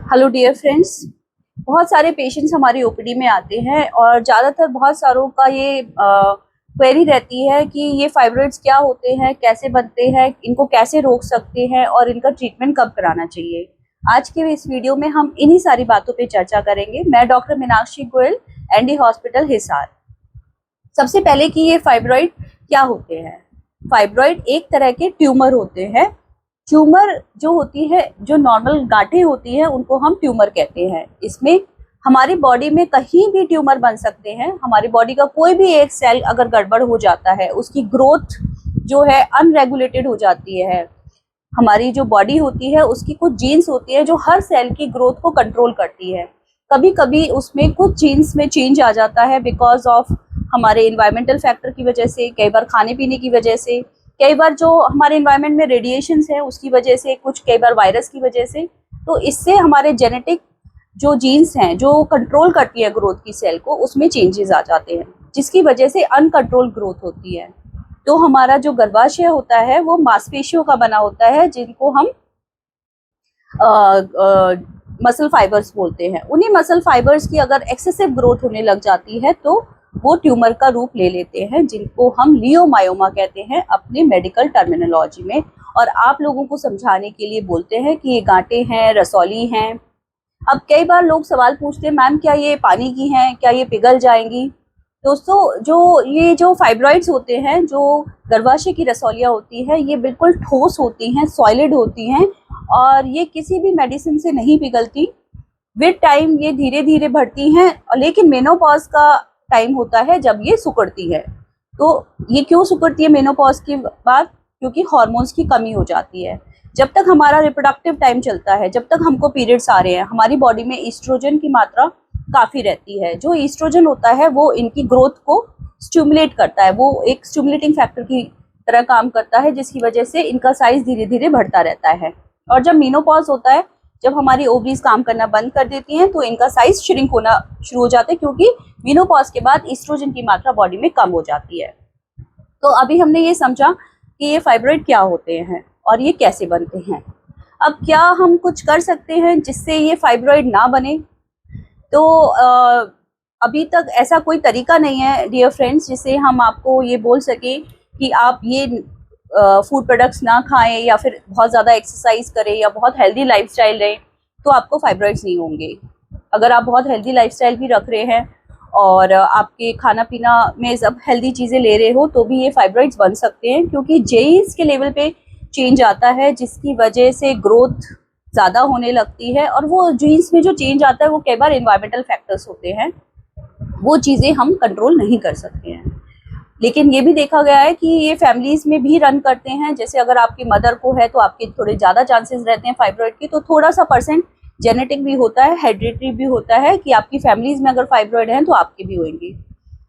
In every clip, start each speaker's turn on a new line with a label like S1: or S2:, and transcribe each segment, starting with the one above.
S1: Hello dear friends. बहुत सारे patients हमारी ओपीडी में आते हैं और ज़्यादातर बहुत सारों का ये क्वेरी रहती है कि ये फाइब्रॉइड्स क्या होते हैं, कैसे बनते हैं, इनको कैसे रोक सकते हैं और इनका ट्रीटमेंट कब कराना चाहिए। आज के इस वीडियो में हम इन्हीं सारी बातों पे चर्चा करेंगे। मैं doctor Meenakshi Goyal, ND hospital Hisar. सबसे पहले कि ये फाइब्रॉइड क्या होते हैं। फाइब्रॉइड एक तरह के ट्यूमर होते हैं। ट्यूमर जो होती है, जो नॉर्मल गांठें होती है, उनको हम ट्यूमर कहते हैं। इसमें हमारी बॉडी में कहीं भी ट्यूमर बन सकते हैं। हमारी बॉडी का कोई भी एक सेल अगर गड़बड़ हो जाता है, उसकी ग्रोथ जो है अनरेगुलेटेड हो जाती है। हमारी जो बॉडी होती है उसकी कुछ जीन्स होती है जो हर सेल की ग्रोथ को कंट्रोल करती है। कभी कभी उसमें कुछ जीन्स में चेंज आ जाता है बिकॉज ऑफ हमारे इन्वायरमेंटल फैक्टर की वजह से, कई बार खाने पीने की वजह से, कई बार जो हमारे इन्वायरमेंट में रेडिएशंस है उसकी वजह से, कुछ कई बार वायरस की वजह से। तो इससे हमारे जेनेटिक जो जीन्स हैं जो कंट्रोल करती है ग्रोथ की सेल को, उसमें चेंजेस आ जाते हैं, जिसकी वजह से अनकंट्रोल ग्रोथ होती है। तो हमारा जो गर्भाशय होता है वो मांसपेशियों का बना होता है, जिनको हम मसल फाइबर्स बोलते हैं। उन्हीं मसल फाइबर्स की अगर एक्सेसिव ग्रोथ होने लग जाती है तो वो ट्यूमर का रूप ले लेते हैं, जिनको हम लियोमायोमा कहते हैं अपने मेडिकल टर्मिनोलॉजी में। और आप लोगों को समझाने के लिए बोलते हैं कि ये गांठें हैं, रसौली हैं। अब कई बार लोग सवाल पूछते हैं, मैम क्या ये पानी की हैं, क्या ये पिघल जाएंगी। दोस्तों, जो फाइब्रॉइड्स होते हैं, जो गर्भाशय की रसौलियाँ होती है, ये बिल्कुल ठोस होती हैं, सॉलिड होती हैं और ये किसी भी मेडिसिन से नहीं पिघलती। विद टाइम ये धीरे धीरे बढ़ती हैं, लेकिन मेनोपॉज का टाइम होता है जब ये सिकुड़ती है। तो ये क्यों सिकुड़ती है मेनोपॉज के बाद? क्योंकि हार्मोन्स की कमी हो जाती है। जब तक हमारा रिप्रोडक्टिव टाइम चलता है, जब तक हमको पीरियड्स आ रहे हैं, हमारी बॉडी में ईस्ट्रोजन की मात्रा काफ़ी रहती है। जो ईस्ट्रोजन होता है वो इनकी ग्रोथ को स्टिमुलेट करता है, वो एक स्टिमुलेटिंग फैक्टर की तरह काम करता है, जिसकी वजह से इनका साइज धीरे धीरे बढ़ता रहता है। और जब मेनोपॉज होता है, जब हमारी ओवरीज काम करना बंद कर देती हैं, तो इनका साइज श्रिंक होना शुरू हो जाता है, क्योंकि मेनोपॉज के बाद ईस्ट्रोजन की मात्रा बॉडी में कम हो जाती है। तो अभी हमने ये समझा कि ये फाइब्रॉइड क्या होते हैं और ये कैसे बनते हैं। अब क्या हम कुछ कर सकते हैं जिससे ये फाइब्रॉइड ना बने? तो अभी तक ऐसा कोई तरीका नहीं है डियर फ्रेंड्स, जिससे हम आपको ये बोल सके कि आप ये फूड प्रोडक्ट्स ना खाएं या फिर बहुत ज़्यादा एक्सरसाइज करें या बहुत हेल्दी लाइफस्टाइल लें तो आपको फाइब्रॉइड्स नहीं होंगे। अगर आप बहुत हेल्दी लाइफस्टाइल भी रख रहे हैं और आपके खाना पीना में सब हेल्दी चीज़ें ले रहे हो तो भी ये फाइब्रॉइड्स बन सकते हैं, क्योंकि जीन्स के लेवल पे चेंज आता है, जिसकी वजह से ग्रोथ ज़्यादा होने लगती है। और वो जीन्स में जो चेंज आता है वो कई बार इन्वायरमेंटल फैक्टर्स होते हैं, वो चीज़ें हम कंट्रोल नहीं कर सकते हैं। लेकिन ये भी देखा गया है कि ये फैमिलीज में भी रन करते हैं। जैसे अगर आपकी मदर को है तो आपके थोड़े ज़्यादा चांसेस रहते हैं फाइब्रॉइड के, तो थोड़ा सा परसेंट जेनेटिक भी होता है, हेरिडिटरी भी होता है कि आपकी फैमिलीज में अगर फाइब्रॉइड हैं तो आपके भी होंगे।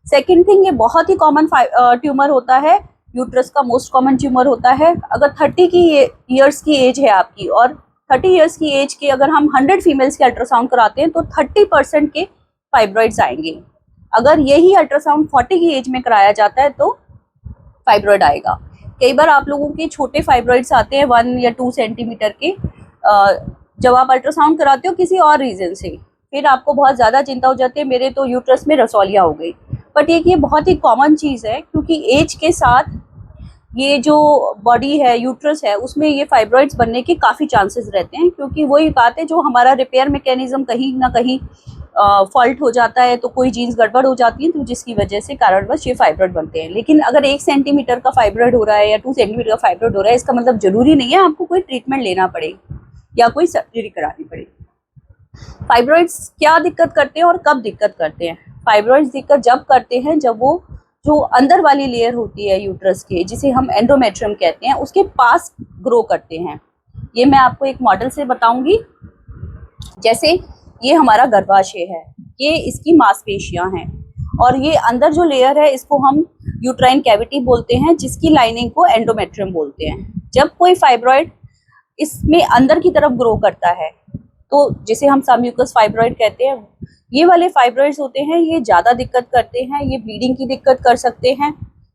S1: सेकेंड थिंग, ये बहुत ही कॉमन ट्यूमर होता है, यूट्रस का मोस्ट कॉमन ट्यूमर होता है। अगर 30 ईयर्स की एज है आपकी और 30 ईयर्स की एज के अगर हम 100 फीमेल्स के अल्ट्रासाउंड कराते हैं तो 30% के फाइब्रॉइड्स आएंगे। अगर यही अल्ट्रासाउंड 40 की एज में कराया जाता है तो फाइब्रॉइड आएगा। कई बार आप लोगों के छोटे फाइब्रॉइड्स आते हैं 1 या 2 सेंटीमीटर के, जब आप अल्ट्रासाउंड कराते हो किसी और रीज़न से, फिर आपको बहुत ज़्यादा चिंता हो जाती है, मेरे तो यूट्रस में रसौलियाँ हो गई। बट ये बहुत ही कॉमन चीज़ है, क्योंकि एज के साथ ये जो बॉडी है, यूट्रस है, उसमें ये फाइब्रॉइड्स बनने के काफ़ी चांसेस रहते हैं। क्योंकि वही बात है, जो हमारा रिपेयर मैकेनिज्म कहीं ना कहीं फॉल्ट हो जाता है, तो कोई जीन्स गड़बड़ हो जाती है, तो जिसकी वजह से कारणवश ये फाइब्रॉइड बनते हैं। लेकिन अगर 1 सेंटीमीटर का फाइब्रॉइड हो रहा है या 2 सेंटीमीटर का फाइब्रॉइड हो रहा है, इसका मतलब जरूरी नहीं है आपको कोई ट्रीटमेंट लेना पड़े या कोई सर्जरी करानी पड़े। फाइब्रॉइड्स क्या दिक्कत करते हैं और कब दिक्कत करते हैं? फाइब्रॉइड्स दिक्कत जब करते हैं जब वो जो अंदर वाली लेयर होती है यूट्रस के, जिसे हम एंडोमेट्रियम कहते हैं, उसके पास ग्रो करते हैं। ये मैं आपको एक मॉडल से बताऊंगी। जैसे ये हमारा गर्भाशय है, ये इसकी मांसपेशियां हैं और ये अंदर जो लेयर है इसको हम यूट्राइन कैविटी बोलते हैं, जिसकी लाइनिंग को एंडोमेट्रियम बोलते हैं। जब कोई फाइब्रॉइड इसमें अंदर की तरफ ग्रो करता है तो जिसे हम सबम्यूकस फाइब्रॉइड कहते हैं, ये वाले फाइब्रॉइड्स होते हैं, ये ज़्यादा दिक्कत करते हैं, ये ब्लीडिंग की दिक्कत कर सकते हैं।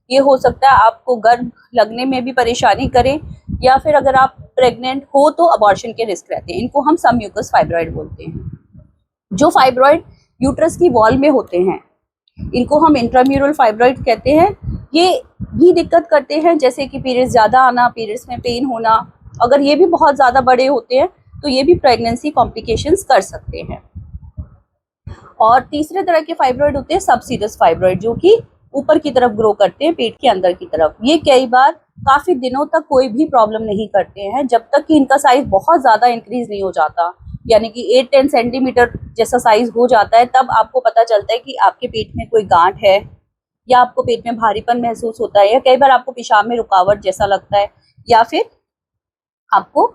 S1: ये हो सकता है आपको गर्भ लगने में भी परेशानी करें, या फिर अगर आप प्रेग्नेंट हो तो अबॉर्शन के रिस्क रहते हैं। इनको हम सबम्यूकस फाइब्रॉइड बोलते हैं। जो फाइब्रॉइड यूट्रस की वॉल में होते हैं इनको हम इंट्राम्यूरल फाइब्रॉइड कहते हैं। ये भी दिक्कत करते हैं, जैसे कि पीरियड्स ज़्यादा आना, पीरियड्स में पेन होना। अगर ये भी बहुत ज़्यादा बड़े होते हैं तो ये भी प्रेगनेंसी कॉम्प्लिकेशंस कर सकते हैं। और तीसरे तरह के फाइब्रॉइड होते हैं सबसीरस फाइब्रॉइड, जो कि ऊपर की तरफ ग्रो करते हैं, पेट के अंदर की तरफ। ये कई बार काफ़ी दिनों तक कोई भी प्रॉब्लम नहीं करते हैं, जब तक कि इनका साइज बहुत ज़्यादा इंक्रीज नहीं हो जाता, यानी कि 8-10 सेंटीमीटर जैसा साइज हो जाता है। तब आपको पता चलता है कि आपके पेट में कोई गांठ है, या आपको पेट में भारीपन महसूस होता है, या कई बार आपको पेशाब में रुकावट जैसा लगता है, या फिर आपको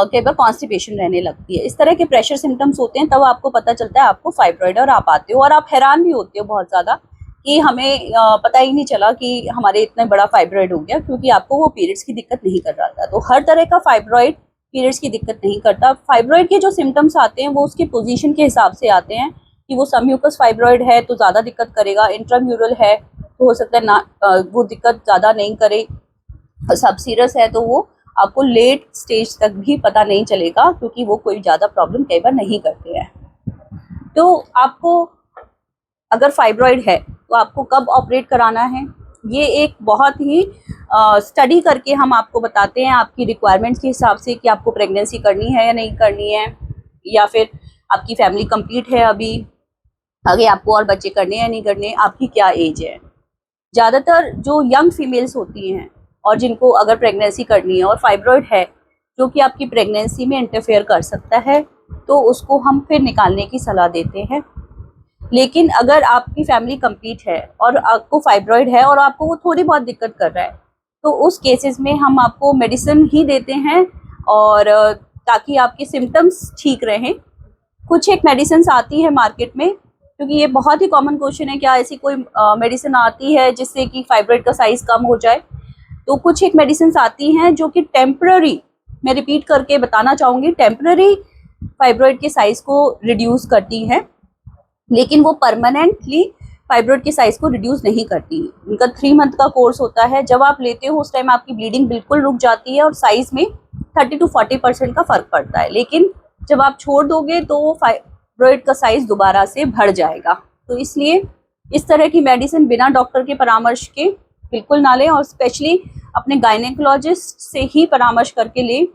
S1: कई बार कॉन्स्टिपेशन रहने लगती है। इस तरह के प्रेशर सिम्टम्स होते हैं, तब आपको पता चलता है आपको फाइब्रॉइड, और आप आते हो और आप हैरान भी होते हो बहुत ज़्यादा कि हमें पता ही नहीं चला कि हमारे इतना बड़ा फाइब्रॉइड हो गया, क्योंकि आपको वो पीरियड्स की दिक्कत नहीं कर रहा था। तो हर तरह का फाइब्रॉइड पीरियड्स की दिक्कत नहीं करता। फाइब्रॉइड के जो सिम्टम्स आते हैं वो उसके पोजीशन के हिसाब से आते हैं, कि वो सबम्यूकस फाइब्रॉइड है तो ज़्यादा दिक्कत करेगा, इंट्राम्यूरल है तो हो सकता है ना वो दिक्कत ज़्यादा नहीं करे, सबसीरस है तो वो आपको लेट स्टेज तक भी पता नहीं चलेगा, क्योंकि वो कोई ज़्यादा प्रॉब्लम कई बार नहीं करते हैं। तो आपको अगर फाइब्रॉइड है तो आपको कब ऑपरेट कराना है, ये एक बहुत ही स्टडी करके हम आपको बताते हैं, आपकी रिक्वायरमेंट्स के हिसाब से, कि आपको प्रेगनेंसी करनी है या नहीं करनी है, या फिर आपकी फैमिली कंप्लीट है अभी, आगे आपको और बच्चे करने हैं या नहीं करने, आपकी क्या एज है। ज़्यादातर जो यंग फीमेल्स होती हैं और जिनको अगर प्रेगनेंसी करनी है और फाइब्रॉइड है जो कि आपकी प्रेगनेंसी में इंटरफेयर कर सकता है, तो उसको हम फिर निकालने की सलाह देते हैं। लेकिन अगर आपकी फैमिली कंप्लीट है और आपको फाइब्रॉइड है और आपको वो थोड़ी बहुत दिक्कत कर रहा है, तो उस केसेस में हम आपको मेडिसिन ही देते हैं, और ताकि आपके सिम्टम्स ठीक रहें। कुछ एक मेडिसिन आती है मार्केट में, क्योंकि ये बहुत ही कॉमन क्वेश्चन है, क्या ऐसी कोई मेडिसिन आती है जिससे कि फाइब्रॉइड का साइज़ कम हो जाए। तो कुछ एक मेडिसिन आती हैं जो कि टेम्पररी, मैं रिपीट करके बताना चाहूँगी, टेम्पररी फाइब्रॉइड के साइज़ को रिड्यूस करती हैं, लेकिन वो परमानेंटली फाइब्रॉइड के साइज़ को रिड्यूस नहीं करती। उनका 3 मंथ का कोर्स होता है। जब आप लेते हो उस टाइम आपकी ब्लीडिंग बिल्कुल रुक जाती है और साइज़ में 30 to 40% का फ़र्क पड़ता है, लेकिन जब आप छोड़ दोगे तो वो फाइब्रॉइड का साइज़ दोबारा से बढ़ जाएगा। तो इसलिए इस तरह की मेडिसिन बिना डॉक्टर के परामर्श के बिल्कुल ना लें, और स्पेशली अपने गायनेकोलॉजिस्ट से ही परामर्श करके लें,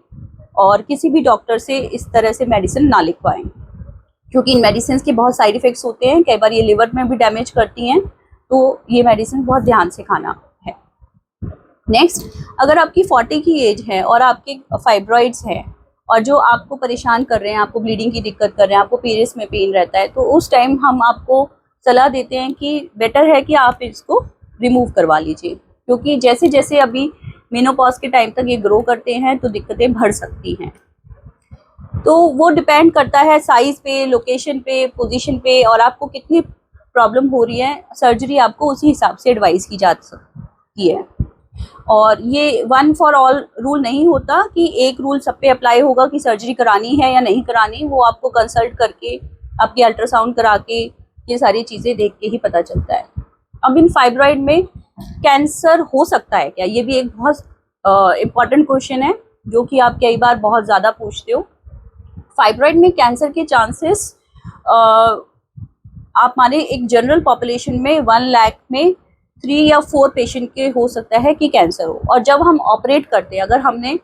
S1: और किसी भी डॉक्टर से इस तरह से मेडिसिन ना लिखवाएं, क्योंकि इन मेडिसिन के बहुत साइड इफ़ेक्ट्स होते हैं। कई बार ये लिवर में भी डैमेज करती हैं, तो ये मेडिसिन बहुत ध्यान से खाना है। नेक्स्ट, अगर आपकी 40 की एज है और आपके फाइब्रॉइड्स हैं और जो आपको परेशान कर रहे हैं, आपको ब्लीडिंग की दिक्कत कर रहे हैं, आपको पीरियड्स में पेन रहता है, तो उस टाइम हम आपको सलाह देते हैं कि बेटर है कि आप इसको रिमूव करवा लीजिए, क्योंकि जैसे जैसे अभी मेनोपॉज के टाइम तक ये ग्रो करते हैं तो दिक्कतें बढ़ सकती हैं। तो वो डिपेंड करता है साइज़ पे, लोकेशन पे, पोजीशन पे, और आपको कितनी प्रॉब्लम हो रही है। सर्जरी आपको उसी हिसाब से एडवाइस की जा सकती है, और ये वन फॉर ऑल रूल नहीं होता कि एक रूल सब पे अप्लाई होगा कि सर्जरी करानी है या नहीं करानी। वो आपको कंसल्ट करके, आपके अल्ट्रासाउंड करा के, ये सारी चीज़ें देख के ही पता चलता है। अब इन फाइब्रॉइड में कैंसर हो सकता है क्या, ये भी एक बहुत इम्पॉर्टेंट क्वेश्चन है जो कि आप कई बार बहुत ज़्यादा पूछते हो। फाइब्रॉइड में कैंसर के चांसेस आप माने एक जनरल पॉपुलेशन में 1 लाख में 3 या 4 पेशेंट के हो सकता है कि कैंसर हो, और जब हम ऑपरेट करते हैं, अगर हमने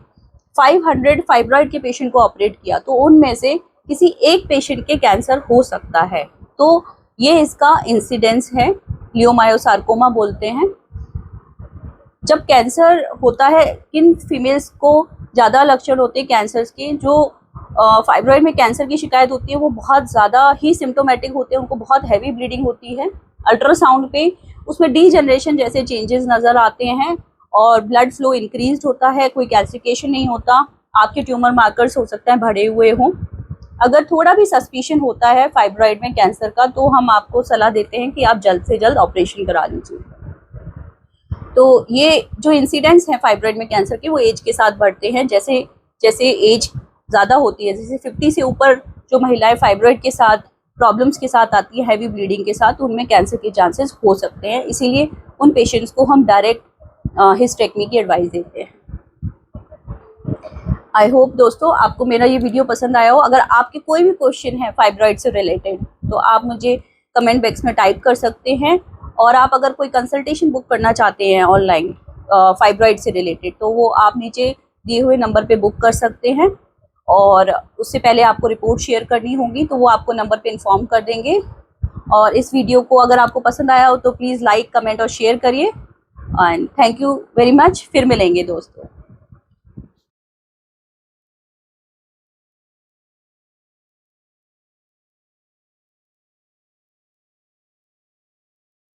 S1: 500 फाइब्रॉइड के पेशेंट को ऑपरेट किया तो उनमें से किसी एक पेशेंट के कैंसर हो सकता है। तो ये इसका इंसिडेंस है, लियोमायोसार्कोमा बोलते हैं। जब कैंसर होता है, किन फीमेल्स को ज़्यादा लक्षण होते हैं कैंसर के, जो फाइब्रॉइड में कैंसर की शिकायत होती है वो बहुत ज़्यादा ही सिम्टोमेटिक होते हैं, उनको बहुत हैवी ब्लीडिंग होती है। अल्ट्रासाउंड पे उसमें डीजनरेशन जैसे चेंजेस नज़र आते हैं, और ब्लड फ्लो इंक्रीज होता है, कोई कैल्सिफिकेशन नहीं होता, आपके ट्यूमर मार्कर्स हो सकते हैं बढ़े हुए हों। अगर थोड़ा भी सस्पिशन होता है फाइब्रॉइड में कैंसर का, तो हम आपको सलाह देते हैं कि आप जल्द से जल्द ऑपरेशन करा लीजिए। तो ये जो इंसिडेंट्स हैं फाइब्रॉइड में कैंसर के, वो एज के साथ बढ़ते हैं। जैसे जैसे एज ज़्यादा होती है, जैसे 50 से ऊपर जो महिलाएं फाइब्रॉइड के साथ प्रॉब्लम्स के साथ आती है, हैवी ब्लीडिंग के साथ, उनमें कैंसर के चांसेस हो सकते हैं। इसीलिए उन पेशेंट्स को हम डायरेक्ट हिस्टेरेक्टमी की एडवाइस देते हैं। आई होप दोस्तों आपको मेरा ये वीडियो पसंद आया हो। अगर आपके कोई भी क्वेश्चन है फाइब्रॉइड से रिलेटेड तो आप मुझे कमेंट बॉक्स में टाइप कर सकते हैं। और आप अगर कोई कंसल्टेशन बुक करना चाहते हैं ऑनलाइन फाइब्रॉइड से रिलेटेड तो वो आप नीचे दिए हुए नंबर पे बुक कर सकते हैं। और उससे पहले आपको रिपोर्ट शेयर करनी होगी तो वो आपको नंबर पे इन्फॉर्म कर देंगे। और इस वीडियो को अगर आपको पसंद आया हो तो प्लीज़ लाइक, कमेंट और शेयर करिए। And thank you very much. फिर मिलेंगे दोस्तों।